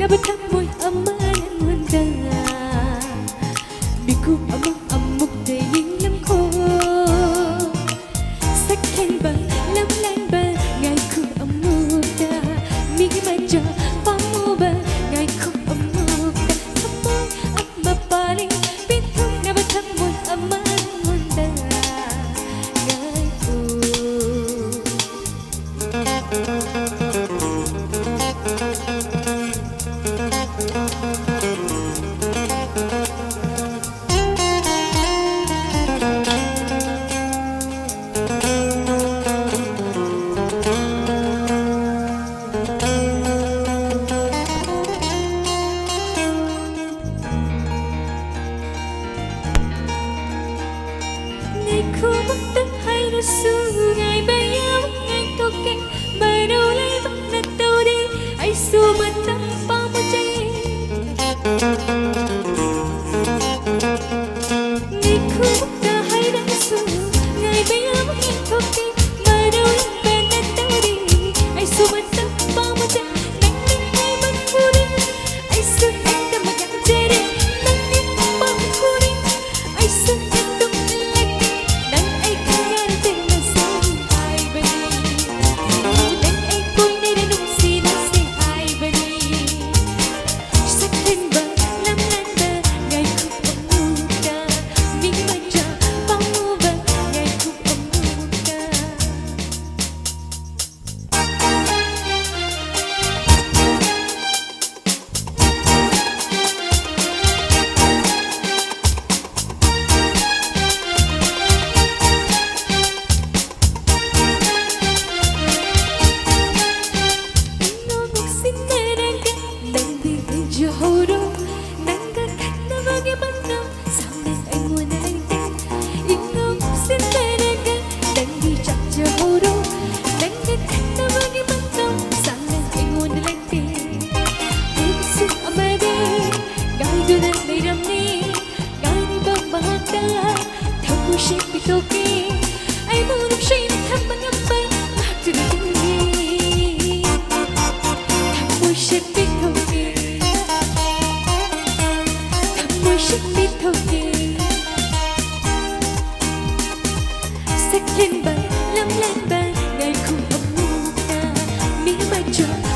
nabatammo'y amalan handa Di ko amang-amok dahilan ko Sakyan ba, lamlan ba, ngay ko amok da May madya, pamo ba, ngay ko amok da Tamoy at mapaling, pitong nabatammo'y amalan handa Ngay ko Ngày khu bắc đất hay nó xưa ngày bay áo ngày tô keng mà đâu lấy bắt nạt đâu đi ai xua bên ta bao một trái Ngày khu bắc đất hay nó xưa ngày bay áo ngày tô keng mà đâu lấy bên nạt đâu đi ai xua bên ta bao một trái nắng đi ngày mất khu đi ai xua anh ta mà gạt trái đi nắng đi bao khu đi ai xua Toki, ay mulog siya'y naghamang-ambay Magdudugin Tamoy siya'y bitoki Tamoy siya'y bitoki Sakyan ba, lamlan ba Ngay kung amok na May madya